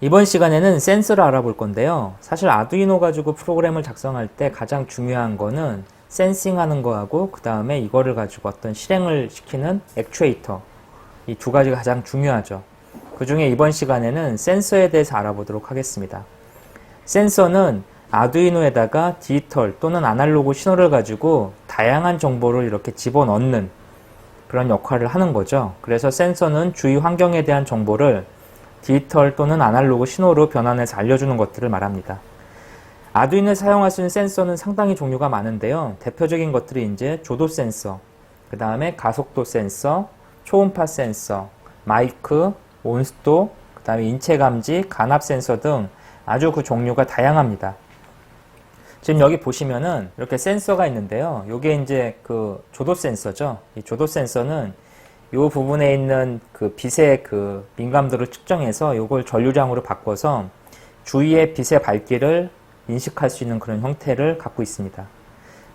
이번 시간에는 센서를 알아볼 건데요. 사실 아두이노 가지고 프로그램을 작성할 때 가장 중요한 거는 센싱 하는 거하고 그 다음에 이거를 가지고 어떤 실행을 시키는 액추에이터, 이 두 가지가 가장 중요하죠. 그 중에 이번 시간에는 센서에 대해서 알아보도록 하겠습니다. 센서는 아두이노에다가 디지털 또는 아날로그 신호를 가지고 다양한 정보를 이렇게 집어넣는 그런 역할을 하는 거죠. 그래서 센서는 주위 환경에 대한 정보를 디지털 또는 아날로그 신호로 변환해서 알려주는 것들을 말합니다. 아두이노에 사용할 수 있는 센서는 상당히 종류가 많은데요. 대표적인 것들이 이제 조도 센서, 그 다음에 가속도 센서, 초음파 센서, 마이크, 온수도, 그 다음에 인체 감지, 간압 센서 등 아주 그 종류가 다양합니다. 지금 여기 보시면은 이렇게 센서가 있는데요. 이게 이제 그 조도 센서죠. 이 조도 센서는 이 부분에 있는 그 빛의 그 민감도를 측정해서 이걸 전류량으로 바꿔서 주위의 빛의 밝기를 인식할 수 있는 그런 형태를 갖고 있습니다.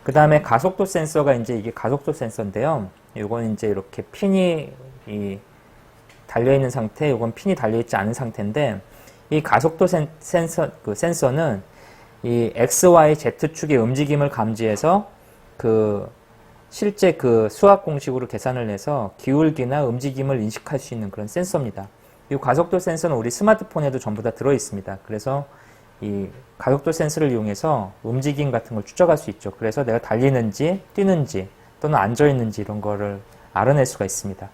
그 다음에 가속도 센서가 이게 가속도 센서인데요. 이건 이제 이렇게 핀이 달려있는 상태, 이건 핀이 달려있지 않은 상태인데, 이 가속도 센서는 이 XY, Z축의 움직임을 감지해서 실제 그 수학 공식으로 계산을 해서 기울기나 움직임을 인식할 수 있는 그런 센서입니다. 이 가속도 센서는 우리 스마트폰에도 전부 다 들어있습니다. 그래서 이 가속도 센서를 이용해서 움직임 같은 걸 추적할 수 있죠. 그래서 내가 달리는지, 뛰는지, 또는 앉아있는지 이런 거를 알아낼 수가 있습니다.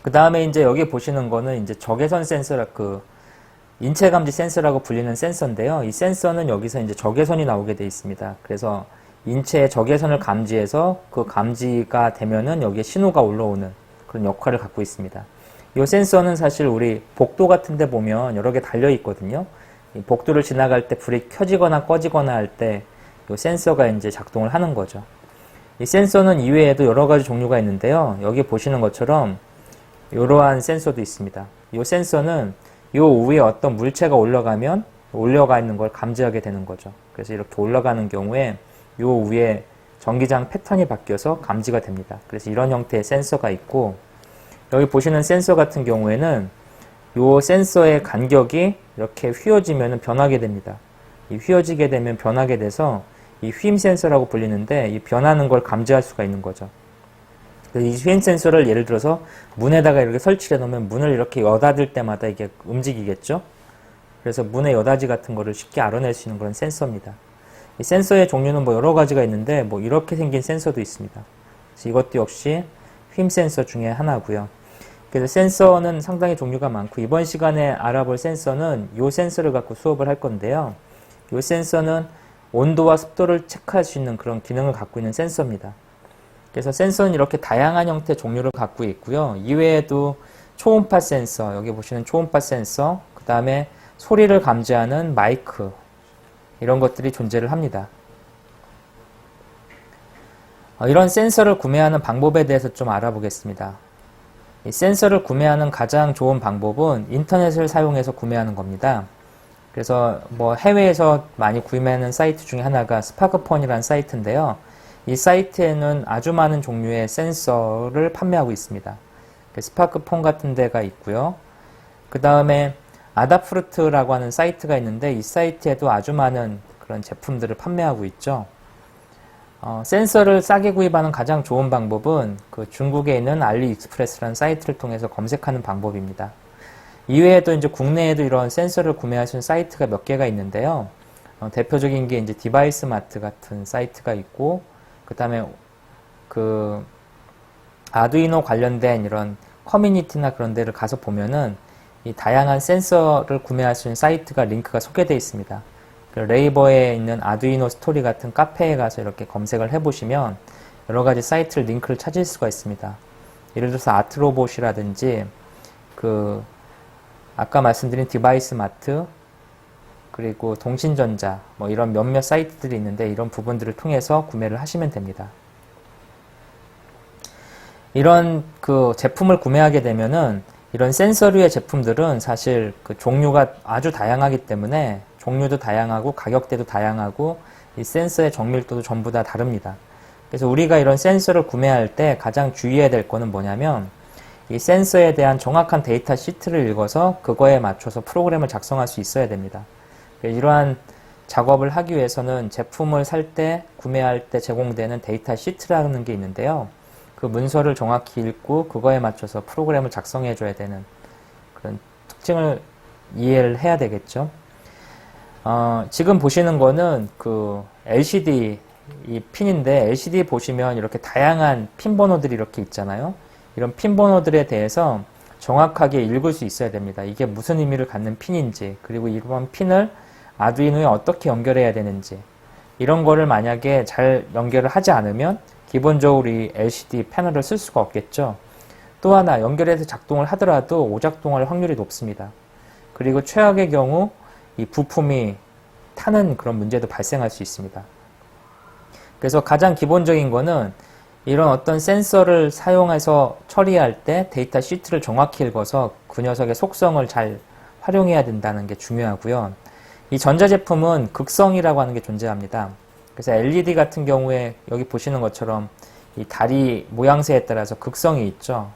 그 다음에 이제 여기 보시는 거는 이제 적외선 센서라, 인체 감지 센서라고 불리는 센서인데요. 이 센서는 여기서 이제 적외선이 나오게 되어 있습니다. 그래서 인체의 적외선을 감지해서 그 감지가 되면은 여기에 신호가 올라오는 그런 역할을 갖고 있습니다. 이 센서는 사실 우리 복도 같은 데 보면 여러 개 달려 있거든요. 이 복도를 지나갈 때 불이 켜지거나 꺼지거나 할 때 이 센서가 이제 작동을 하는 거죠. 이 센서는 이외에도 여러 가지 종류가 있는데요. 여기 보시는 것처럼 이러한 센서도 있습니다. 이 센서는 이 위에 어떤 물체가 올라가 있는 걸 감지하게 되는 거죠. 그래서 이렇게 올라가는 경우에 이 위에 전기장 패턴이 바뀌어서 감지가 됩니다. 그래서 이런 형태의 센서가 있고, 여기 보시는 센서 같은 경우에는 이 센서의 간격이 이렇게 휘어지면 변하게 됩니다. 이 휘어지게 되면 변하게 돼서 이 휨 센서라고 불리는데, 이 변하는 걸 감지할 수가 있는 거죠. 이 휨 센서를 예를 들어서 문에다가 이렇게 설치해 놓으면 문을 이렇게 여닫을 때마다 이게 움직이겠죠? 그래서 문의 여닫이 같은 거를 쉽게 알아낼 수 있는 그런 센서입니다. 이 센서의 종류는 여러 가지가 있는데, 이렇게 생긴 센서도 있습니다. 그래서 이것도 역시 휨 센서 중에 하나고요. 그래서 센서는 상당히 종류가 많고, 이번 시간에 알아볼 센서는 이 센서를 갖고 수업을 할 건데요. 이 센서는 온도와 습도를 체크할 수 있는 그런 기능을 갖고 있는 센서입니다. 그래서 센서는 이렇게 다양한 형태의 종류를 갖고 있고요. 이외에도 초음파 센서, 여기 보시는 초음파 센서, 그 다음에 소리를 감지하는 마이크, 이런 것들이 존재를 합니다. 이런 센서를 구매하는 방법에 대해서 좀 알아보겠습니다. 이 센서를 구매하는 가장 좋은 방법은 인터넷을 사용해서 구매하는 겁니다. 그래서 해외에서 많이 구매하는 사이트 중에 하나가 스파크폰이라는 사이트인데요. 이 사이트에는 아주 많은 종류의 센서를 판매하고 있습니다. 스파크폰 같은 데가 있고요. 그 다음에 아다프루트라고 하는 사이트가 있는데, 이 사이트에도 아주 많은 그런 제품들을 판매하고 있죠. 센서를 싸게 구입하는 가장 좋은 방법은 중국에 있는 알리익스프레스라는 사이트를 통해서 검색하는 방법입니다. 이외에도 이제 국내에도 이런 센서를 구매할 수 있는 사이트가 몇 개가 있는데요. 대표적인 게 이제 디바이스 마트 같은 사이트가 있고, 그 다음에 아두이노 관련된 이런 커뮤니티나 그런 데를 가서 보면은 이 다양한 센서를 구매할 수 있는 사이트가 링크가 소개되어 있습니다. 네이버에 있는 아두이노 스토리 같은 카페에 가서 이렇게 검색을 해보시면 여러 가지 사이트 링크를 찾을 수가 있습니다. 예를 들어서 아트로봇이라든지 아까 말씀드린 디바이스 마트, 그리고 동신전자, 이런 몇몇 사이트들이 있는데 이런 부분들을 통해서 구매를 하시면 됩니다. 이런 그 제품을 구매하게 되면은 이런 센서류의 제품들은 사실 그 종류가 아주 다양하기 때문에 종류도 다양하고 가격대도 다양하고 이 센서의 정밀도도 전부 다 다릅니다. 그래서 우리가 이런 센서를 구매할 때 가장 주의해야 될 거는 뭐냐면 이 센서에 대한 정확한 데이터 시트를 읽어서 그거에 맞춰서 프로그램을 작성할 수 있어야 됩니다. 이러한 작업을 하기 위해서는 제품을 살 때, 구매할 때 제공되는 데이터 시트라는 게 있는데요. 그 문서를 정확히 읽고 그거에 맞춰서 프로그램을 작성해 줘야 되는 그런 특징을 이해를 해야 되겠죠. 지금 보시는 거는 그 LCD 이 핀인데 LCD 보시면 이렇게 다양한 핀 번호들이 이렇게 있잖아요. 이런 핀 번호들에 대해서 정확하게 읽을 수 있어야 됩니다. 이게 무슨 의미를 갖는 핀인지, 그리고 이런 핀을 아두이노에 어떻게 연결해야 되는지, 이런 거를 만약에 잘 연결을 하지 않으면 기본적으로 이 LCD 패널을 쓸 수가 없겠죠. 또 하나 연결해서 작동을 하더라도 오작동할 확률이 높습니다. 그리고 최악의 경우 이 부품이 타는 그런 문제도 발생할 수 있습니다. 그래서 가장 기본적인 거는 이런 어떤 센서를 사용해서 처리할 때 데이터 시트를 정확히 읽어서 그 녀석의 속성을 잘 활용해야 된다는 게 중요하고요. 이 전자제품은 극성이라고 하는 게 존재합니다. 그래서 LED 같은 경우에 여기 보시는 것처럼 이 다리 모양새에 따라서 극성이 있죠.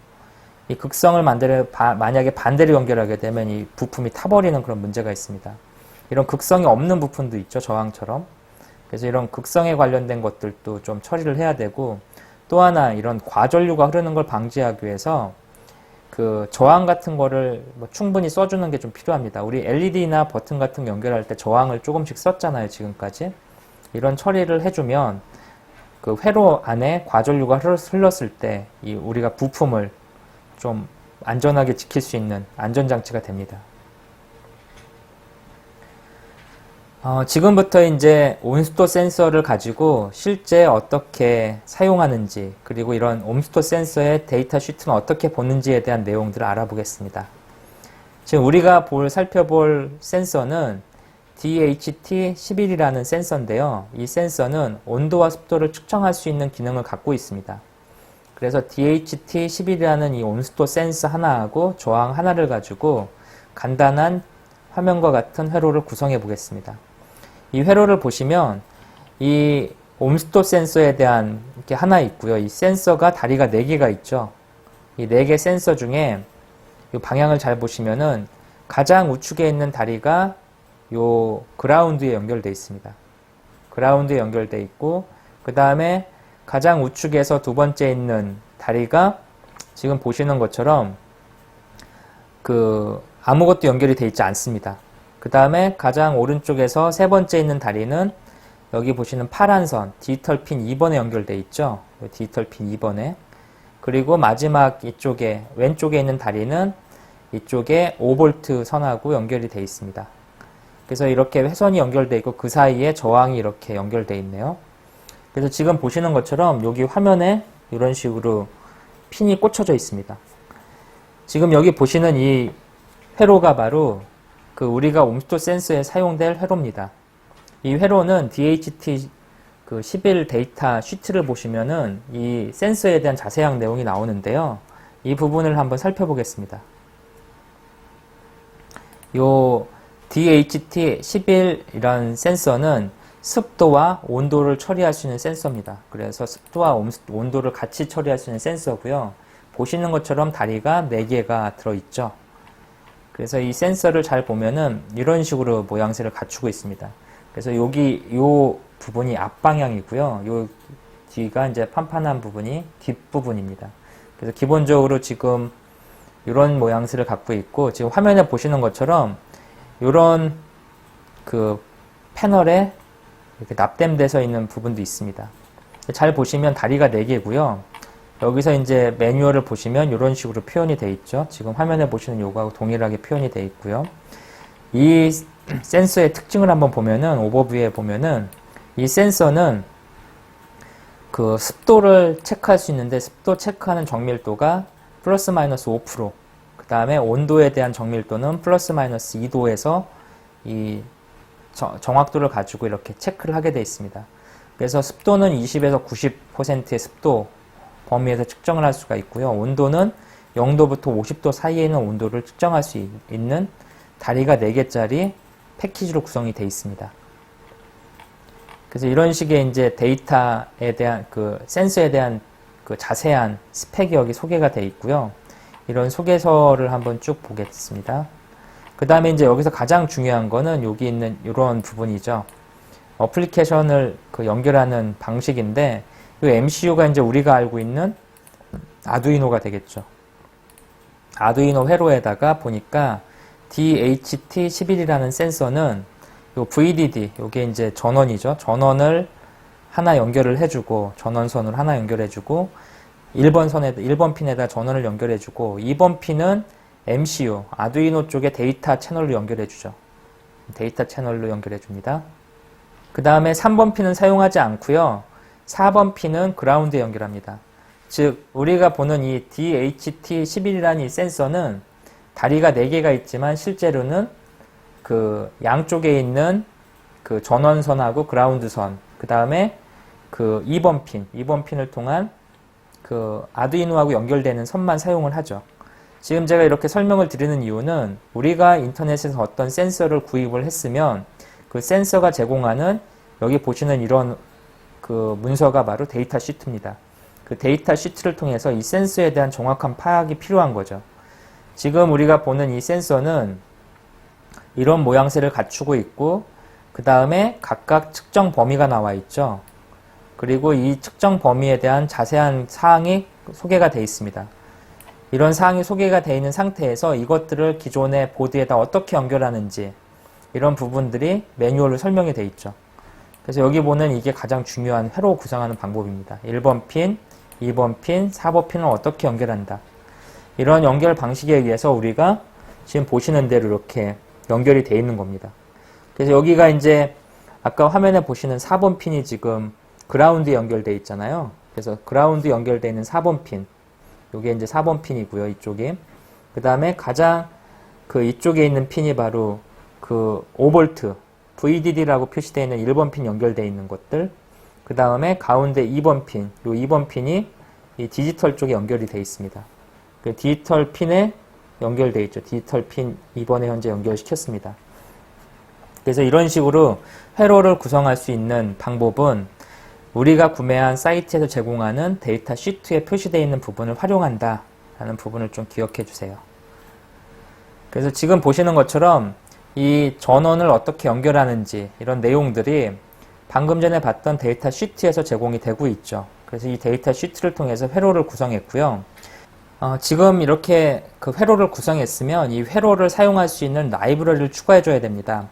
이 극성을 만약에 반대로 연결하게 되면 이 부품이 타버리는 그런 문제가 있습니다. 이런 극성이 없는 부품도 있죠. 저항처럼. 그래서 이런 극성에 관련된 것들도 좀 처리를 해야 되고, 또 하나 이런 과전류가 흐르는 걸 방지하기 위해서 그 저항 같은 거를 뭐 충분히 써주는 게 좀 필요합니다. 우리 LED나 버튼 같은 거 연결할 때 저항을 조금씩 썼잖아요, 지금까지. 이런 처리를 해주면 그 회로 안에 과전류가 흘렀을 때 이 우리가 부품을 좀 안전하게 지킬 수 있는 안전장치가 됩니다. 지금부터 이제 온스토 센서를 가지고 실제 어떻게 사용하는지, 그리고 이런 온스토 센서의 데이터 시트는 어떻게 보는지에 대한 내용들을 알아보겠습니다. 지금 우리가 살펴볼 센서는 DHT11이라는 센서인데요. 이 센서는 온도와 습도를 측정할 수 있는 기능을 갖고 있습니다. 그래서 DHT11이라는 이 온스토 센서 하나하고 저항 하나를 가지고 간단한 화면과 같은 회로를 구성해 보겠습니다. 이 회로를 보시면 이 온스토 센서에 대한 이렇게 하나 있고요. 이 센서가 다리가 4개가 있죠. 이 4개 센서 중에 이 방향을 잘 보시면은 가장 우측에 있는 다리가 요 그라운드에 연결되어 있습니다. 그라운드에 연결되어 있고, 그 다음에 가장 우측에서 두 번째 있는 다리가 지금 보시는 것처럼 아무것도 연결이 되어 있지 않습니다. 그 다음에 가장 오른쪽에서 세 번째 있는 다리는 여기 보시는 파란 선, 디지털 핀 2번에 연결되어 있죠. 디지털 핀 2번에. 그리고 마지막 이쪽에, 왼쪽에 있는 다리는 이쪽에 5V 선하고 연결이 되어 있습니다. 그래서 이렇게 회선이 연결되어 있고 그 사이에 저항이 이렇게 연결되어 있네요. 그래서 지금 보시는 것처럼 여기 화면에 이런 식으로 핀이 꽂혀져 있습니다. 지금 여기 보시는 이 회로가 바로 우리가 온스토 센서에 사용될 회로입니다. 이 회로는 DHT11 데이터 시트를 보시면은 이 센서에 대한 자세한 내용이 나오는데요. 이 부분을 한번 살펴보겠습니다. 요 DHT11이라는 센서는 습도와 온도를 처리할 수 있는 센서입니다. 그래서 습도와 온도를 같이 처리할 수 있는 센서고요. 보시는 것처럼 다리가 4개가 들어있죠. 그래서 이 센서를 잘 보면은 이런 식으로 모양새를 갖추고 있습니다. 그래서 여기 요 부분이 앞방향이고요. 요 뒤가 이제 판판한 부분이 뒷부분입니다. 그래서 기본적으로 지금 이런 모양새를 갖고 있고, 지금 화면에 보시는 것처럼 이런 패널에 이렇게 납땜돼서 있는 부분도 있습니다. 잘 보시면 다리가 4개고요. 여기서 이제 매뉴얼을 보시면 이런 식으로 표현이 되어 있죠. 지금 화면에 보시는 요거하고 동일하게 표현이 되어 있고요. 이 센서의 특징을 한번 보면은, 오버뷰에 보면은 이 센서는 습도를 체크할 수 있는데, 습도 체크하는 정밀도가 플러스 마이너스 5%, 그 다음에 온도에 대한 정밀도는 플러스 마이너스 2도에서 이 정확도를 가지고 이렇게 체크를 하게 되어 있습니다. 그래서 습도는 20에서 90%의 습도 범위에서 측정을 할 수가 있고요. 온도는 0도부터 50도 사이에 있는 온도를 측정할 수 있는 다리가 4개짜리 패키지로 구성이 되어 있습니다. 그래서 이런 식의 이제 데이터에 대한 센서에 대한 자세한 스펙이 여기 소개가 되어 있고요. 이런 소개서를 한번 쭉 보겠습니다. 그 다음에 이제 여기서 가장 중요한 거는 여기 있는 이런 부분이죠. 어플리케이션을 연결하는 방식인데, 이 MCU가 이제 우리가 알고 있는 아두이노가 되겠죠. 아두이노 회로에다가 보니까 DHT11이라는 센서는 요 VDD, 요게 이제 전원이죠. 전원을 하나 연결을 해주고, 전원선으로 하나 연결해주고, 1번 핀에다 전원을 연결해주고, 2번 핀은 MCU, 아두이노 쪽에 데이터 채널로 연결해주죠. 데이터 채널로 연결해줍니다. 그 다음에 3번 핀은 사용하지 않고요. 4번 핀은 그라운드에 연결합니다. 즉, 우리가 보는 이 DHT11이라는 이 센서는 다리가 4개가 있지만 실제로는 양쪽에 있는 전원선하고 그라운드선, 그 다음에 2번 핀을 통한 아두이노하고 연결되는 선만 사용을 하죠. 지금 제가 이렇게 설명을 드리는 이유는 우리가 인터넷에서 어떤 센서를 구입을 했으면 그 센서가 제공하는 여기 보시는 이런 문서가 바로 데이터 시트입니다. 그 데이터 시트를 통해서 이 센서에 대한 정확한 파악이 필요한 거죠. 지금 우리가 보는 이 센서는 이런 모양새를 갖추고 있고, 그 다음에 각각 측정 범위가 나와 있죠. 그리고 이 측정 범위에 대한 자세한 사항이 소개가 되어 있습니다. 이런 사항이 소개가 되어 있는 상태에서 이것들을 기존의 보드에다 어떻게 연결하는지, 이런 부분들이 매뉴얼로 설명이 되어 있죠. 그래서 여기 보는 이게 가장 중요한 회로 구성하는 방법입니다. 1번 핀, 2번 핀, 4번 핀을 어떻게 연결한다. 이런 연결 방식에 의해서 우리가 지금 보시는 대로 이렇게 연결이 되어 있는 겁니다. 그래서 여기가 이제 아까 화면에 보시는 4번 핀이 지금 그라운드에 연결되어 있잖아요. 그래서 그라운드 연결되어 있는 4번 핀, 이게 이제 4번 핀이고요. 이쪽에. 그 다음에 가장 이쪽에 있는 핀이 바로 5V VDD라고 표시되어 있는 1번 핀 연결되어 있는 것들. 그 다음에 가운데 2번 핀, 이 2번 핀이 이 디지털 쪽에 연결이 되어 있습니다. 그 디지털 핀에 연결되어 있죠. 디지털 핀 2번에 현재 연결시켰습니다. 그래서 이런 식으로 회로를 구성할 수 있는 방법은 우리가 구매한 사이트에서 제공하는 데이터 시트에 표시되어 있는 부분을 활용한다 라는 부분을 좀 기억해 주세요. 그래서 지금 보시는 것처럼 이 전원을 어떻게 연결하는지 이런 내용들이 방금 전에 봤던 데이터 시트에서 제공이 되고 있죠. 그래서 이 데이터 시트를 통해서 회로를 구성했고요. 지금 이렇게 회로를 구성했으면 이 회로를 사용할 수 있는 라이브러리를 추가해 줘야 됩니다.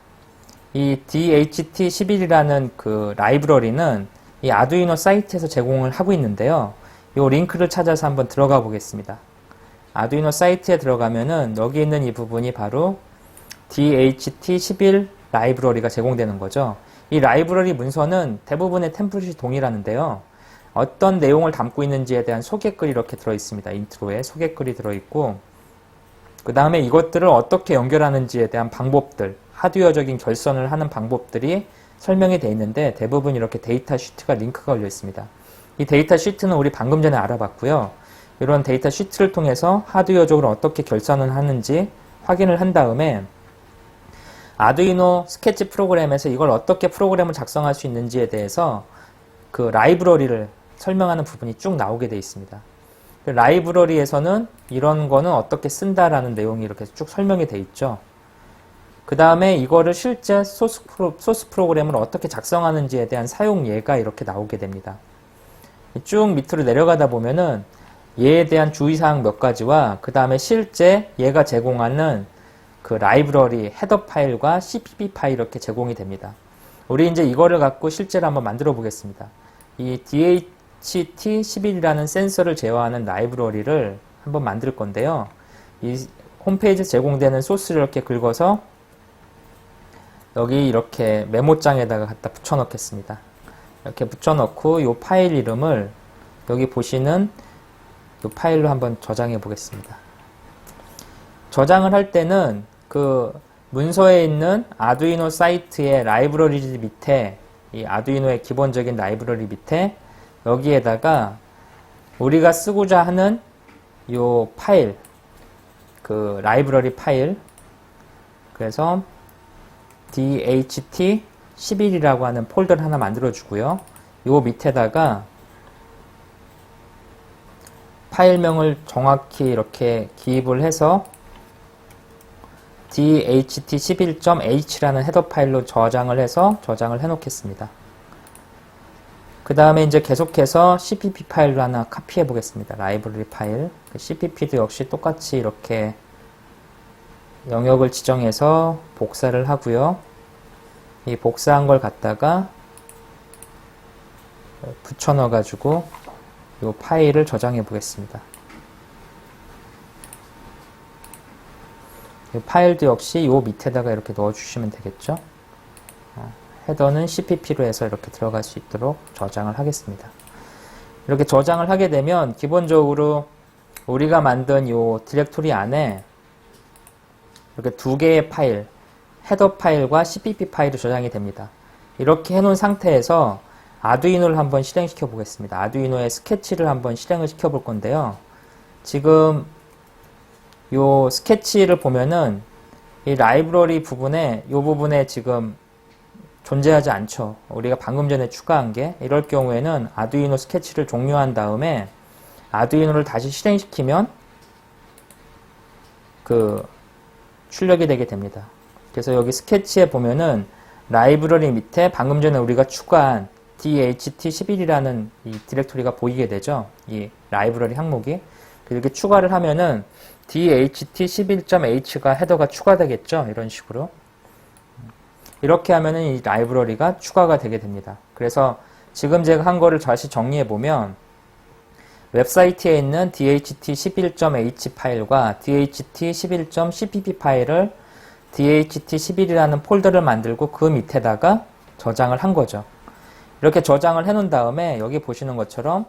이 DHT11이라는 라이브러리는 이 아두이노 사이트에서 제공을 하고 있는데요. 이 링크를 찾아서 한번 들어가 보겠습니다. 아두이노 사이트에 들어가면은 여기 있는 이 부분이 바로 DHT11 라이브러리가 제공되는 거죠. 이 라이브러리 문서는 대부분의 템플릿이 동일하는데요. 어떤 내용을 담고 있는지에 대한 소개글이 이렇게 들어있습니다. 인트로에 소개글이 들어있고, 그 다음에 이것들을 어떻게 연결하는지에 대한 방법들, 하드웨어적인 결선을 하는 방법들이 설명이 되어 있는데 대부분 이렇게 데이터 시트가 링크가 걸려 있습니다. 이 데이터 시트는 우리 방금 전에 알아봤고요. 이런 데이터 시트를 통해서 하드웨어적으로 어떻게 결선을 하는지 확인을 한 다음에 아두이노 스케치 프로그램에서 이걸 어떻게 프로그램을 작성할 수 있는지에 대해서 라이브러리를 설명하는 부분이 쭉 나오게 되어 있습니다. 라이브러리에서는 이런 거는 어떻게 쓴다라는 내용이 이렇게 쭉 설명이 되어 있죠. 그 다음에 이거를 실제 소스 프로그램을 어떻게 작성하는지에 대한 사용 예가 이렇게 나오게 됩니다. 쭉 밑으로 내려가다 보면은 얘에 대한 주의사항 몇 가지와 그 다음에 실제 얘가 제공하는 라이브러리 헤더 파일과 CPP 파일 이렇게 제공이 됩니다. 우리 이제 이거를 갖고 실제로 한번 만들어 보겠습니다. 이 DHT11이라는 센서를 제어하는 라이브러리를 한번 만들 건데요. 이 홈페이지에 제공되는 소스를 이렇게 긁어서 여기 이렇게 메모장에다가 갖다 붙여 넣겠습니다. 이렇게 붙여 넣고 이 파일 이름을 여기 보시는 이 파일로 한번 저장해 보겠습니다. 저장을 할 때는 문서에 있는 아두이노 사이트의 라이브러리 밑에 이 아두이노의 기본적인 라이브러리 밑에 여기에다가 우리가 쓰고자 하는 요 파일, 그 라이브러리 파일, 그래서 DHT11이라고 하는 폴더를 하나 만들어 주고요. 요 밑에다가 파일명을 정확히 이렇게 기입을 해서 DHT11.h라는 헤더 파일로 저장을 해서 저장을 해 놓겠습니다. 그 다음에 이제 계속해서 CPP 파일로 하나 카피해 보겠습니다. 라이브러리 파일. CPP도 역시 똑같이 이렇게 영역을 지정해서 복사를 하고요. 이 복사한 걸 갖다가 붙여 넣어 가지고 이 파일을 저장해 보겠습니다. 이 파일도 역시 이 밑에다가 이렇게 넣어 주시면 되겠죠. 헤더는 CPP로 해서 이렇게 들어갈 수 있도록 저장을 하겠습니다. 이렇게 저장을 하게 되면 기본적으로 우리가 만든 이 디렉토리 안에 이렇게 두 개의 파일, 헤더 파일과 CPP 파일이 저장이 됩니다. 이렇게 해놓은 상태에서 아두이노를 한번 실행시켜 보겠습니다. 아두이노의 스케치를 한번 실행을 시켜 볼 건데요. 지금 이 스케치를 보면은 이 라이브러리 부분에 이 부분에 지금 존재하지 않죠. 우리가 방금 전에 추가한 게. 이럴 경우에는 아두이노 스케치를 종료한 다음에 아두이노를 다시 실행시키면 그 출력이 되게 됩니다. 그래서 여기 스케치에 보면은 라이브러리 밑에 방금 전에 우리가 추가한 DHT11이라는 이 디렉토리가 보이게 되죠. 이 라이브러리 항목이. 이렇게 추가를 하면은 DHT11.h가 헤더가 추가되겠죠. 이런 식으로. 이렇게 하면은 이 라이브러리가 추가가 되게 됩니다. 그래서 지금 제가 한 거를 다시 정리해 보면 웹사이트에 있는 DHT11.h 파일과 DHT11.cpp 파일을 DHT11이라는 폴더를 만들고 그 밑에다가 저장을 한 거죠. 이렇게 저장을 해 놓은 다음에 여기 보시는 것처럼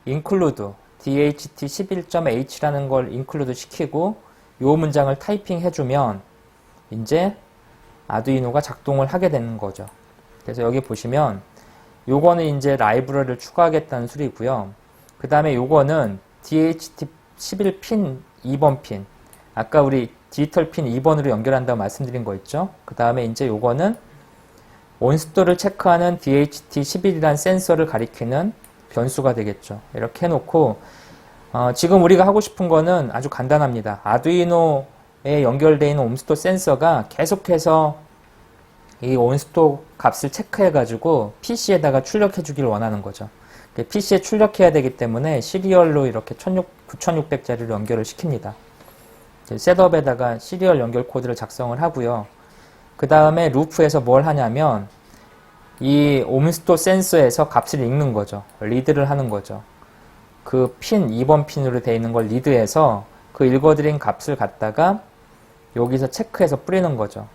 include DHT11.h라는 걸 include 시키고 요 문장을 타이핑 해주면 이제 아두이노가 작동을 하게 되는 거죠. 그래서 여기 보시면 요거는 이제 라이브러리를 추가하겠다는 소리고요. 그 다음에 요거는 DHT11 핀 2번 핀, 아까 우리 디지털 핀 2번으로 연결한다고 말씀드린 거 있죠. 그 다음에 이제 요거는 온습도를 체크하는 DHT11이라는 센서를 가리키는 변수가 되겠죠. 이렇게 해놓고 지금 우리가 하고 싶은 거는 아주 간단합니다. 아두이노에 연결되어 있는 온습도 센서가 계속해서 이 온습도 값을 체크해 가지고 PC에다가 출력해 주기를 원하는 거죠. PC에 출력해야 되기 때문에 시리얼로 이렇게 9600짜리로 연결을 시킵니다. 셋업에다가 시리얼 연결 코드를 작성을 하고요. 그 다음에 루프에서 뭘 하냐면 이 온습도 센서에서 값을 읽는 거죠. 리드를 하는 거죠. 그 핀, 2번 핀으로 되어 있는 걸 리드해서 그 읽어드린 값을 갖다가 여기서 체크해서 뿌리는 거죠.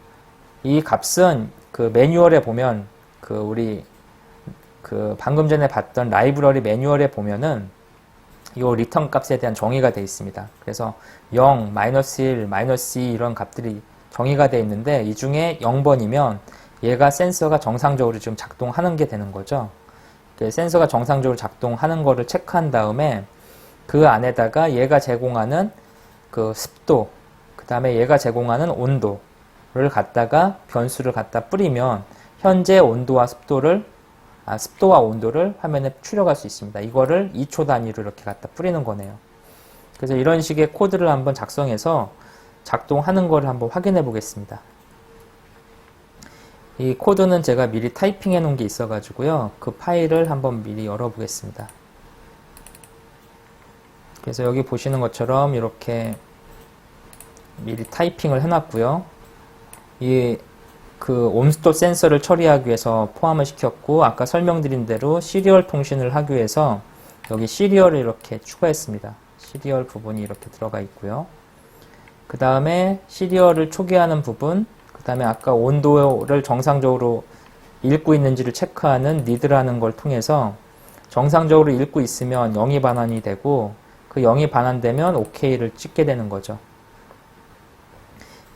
이 값은 그 매뉴얼에 보면 우리 방금 전에 봤던 라이브러리 매뉴얼에 보면은 이 리턴 값에 대한 정의가 되어 있습니다. 그래서 0, -1, -2 이런 값들이 정의가 되어 있는데 이 중에 0번이면 얘가 센서가 정상적으로 지금 작동하는 게 되는 거죠. 센서가 정상적으로 작동하는 거를 체크한 다음에 그 안에다가 얘가 제공하는 그 습도, 그 다음에 얘가 제공하는 온도를 갖다가 변수를 갖다 뿌리면 현재 온도와 습도와 온도를 화면에 출력할 수 있습니다. 이거를 2초 단위로 이렇게 갖다 뿌리는 거네요. 그래서 이런 식의 코드를 한번 작성해서 작동하는 거를 한번 확인해 보겠습니다. 이 코드는 제가 미리 타이핑해 놓은 게 있어 가지고요. 그 파일을 한번 미리 열어 보겠습니다. 그래서 여기 보시는 것처럼 이렇게 미리 타이핑을 해 놨고요. 그 온습도 센서를 처리하기 위해서 포함을 시켰고, 아까 설명드린 대로 시리얼 통신을 하기 위해서 여기 시리얼을 이렇게 추가했습니다. 시리얼 부분이 이렇게 들어가 있고요. 그 다음에 시리얼을 초기화하는 부분, 그 다음에 아까 온도를 정상적으로 읽고 있는지를 체크하는 리드라는 걸 통해서 정상적으로 읽고 있으면 0이 반환이 되고 그 0이 반환되면 OK를 찍게 되는 거죠.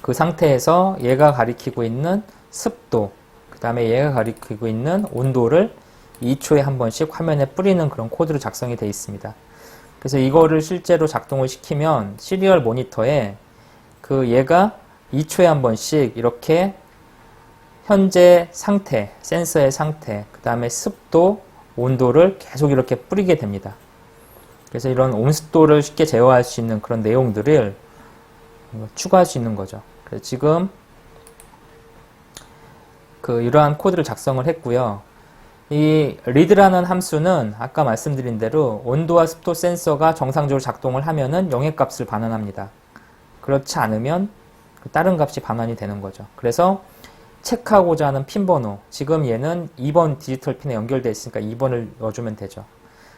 그 상태에서 얘가 가리키고 있는 습도, 그 다음에 얘가 가리키고 있는 온도를 2초에 한 번씩 화면에 뿌리는 그런 코드로 작성이 되어 있습니다. 그래서 이거를 실제로 작동을 시키면 시리얼 모니터에 얘가 2초에 한 번씩 이렇게 현재 상태, 센서의 상태, 그 다음에 습도, 온도를 계속 이렇게 뿌리게 됩니다. 그래서 이런 온습도를 쉽게 제어할 수 있는 그런 내용들을 추가할 수 있는 거죠. 그래서 지금 이러한 코드를 작성을 했고요. 이 read라는 함수는 아까 말씀드린 대로 온도와 습도 센서가 정상적으로 작동을 하면은 영역값을 반환합니다. 그렇지 않으면 다른 값이 반환이 되는 거죠. 그래서 체크하고자 하는 핀 번호, 지금 얘는 2번 디지털 핀에 연결되어 있으니까 2번을 넣어주면 되죠.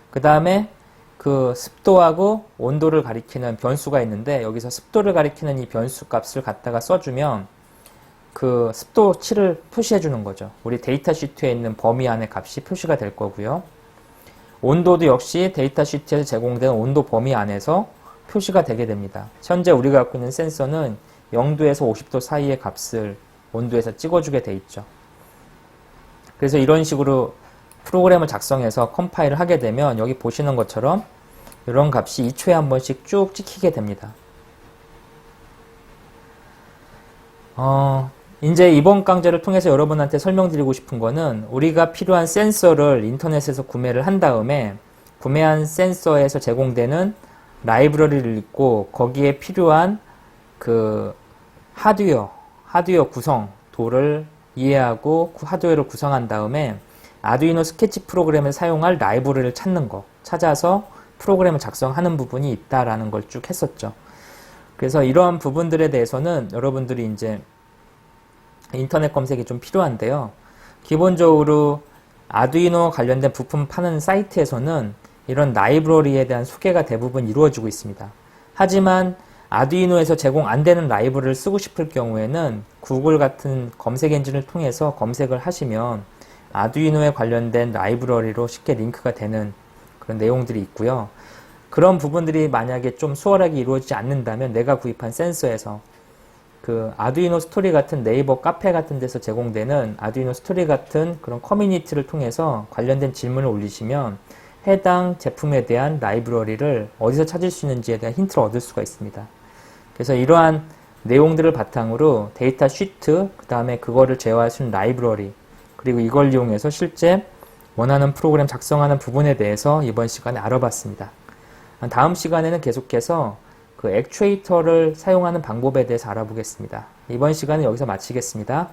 그 다음에 습도하고 온도를 가리키는 변수가 있는데 여기서 습도를 가리키는 이 변수 값을 갖다가 써주면 습도치를 표시해 주는 거죠. 우리 데이터 시트에 있는 범위 안의 값이 표시가 될 거고요. 온도도 역시 데이터 시트에서 제공된 온도 범위 안에서 표시가 되게 됩니다. 현재 우리가 갖고 있는 센서는 0도에서 50도 사이의 값을 온도에서 찍어주게 돼 있죠. 그래서 이런 식으로 프로그램을 작성해서 컴파일을 하게 되면 여기 보시는 것처럼 이런 값이 2초에 한 번씩 쭉 찍히게 됩니다. 이제 이번 강좌를 통해서 여러분한테 설명드리고 싶은 거는 우리가 필요한 센서를 인터넷에서 구매를 한 다음에 구매한 센서에서 제공되는 라이브러리를 읽고 거기에 필요한 하드웨어 구성도를 이해하고 하드웨어를 구성한 다음에 아두이노 스케치 프로그램을 사용할 라이브러리를 찾아서 프로그램을 작성하는 부분이 있다라는 걸 쭉 했었죠. 그래서 이러한 부분들에 대해서는 여러분들이 이제 인터넷 검색이 좀 필요한데요. 기본적으로 아두이노 관련된 부품 파는 사이트에서는 이런 라이브러리에 대한 소개가 대부분 이루어지고 있습니다. 하지만 아두이노에서 제공 안 되는 라이브러리를 쓰고 싶을 경우에는 구글 같은 검색 엔진을 통해서 검색을 하시면 아두이노에 관련된 라이브러리로 쉽게 링크가 되는 그런 내용들이 있고요. 그런 부분들이 만약에 좀 수월하게 이루어지지 않는다면 내가 구입한 센서에서 아두이노 스토리 같은 네이버 카페 같은 데서 제공되는 아두이노 스토리 같은 그런 커뮤니티를 통해서 관련된 질문을 올리시면 해당 제품에 대한 라이브러리를 어디서 찾을 수 있는지에 대한 힌트를 얻을 수가 있습니다. 그래서 이러한 내용들을 바탕으로 데이터 시트, 그 다음에 그거를 제어할 수 있는 라이브러리, 그리고 이걸 이용해서 실제 원하는 프로그램 작성하는 부분에 대해서 이번 시간에 알아봤습니다. 다음 시간에는 계속해서 액추에이터를 사용하는 방법에 대해서 알아보겠습니다. 이번 시간은 여기서 마치겠습니다.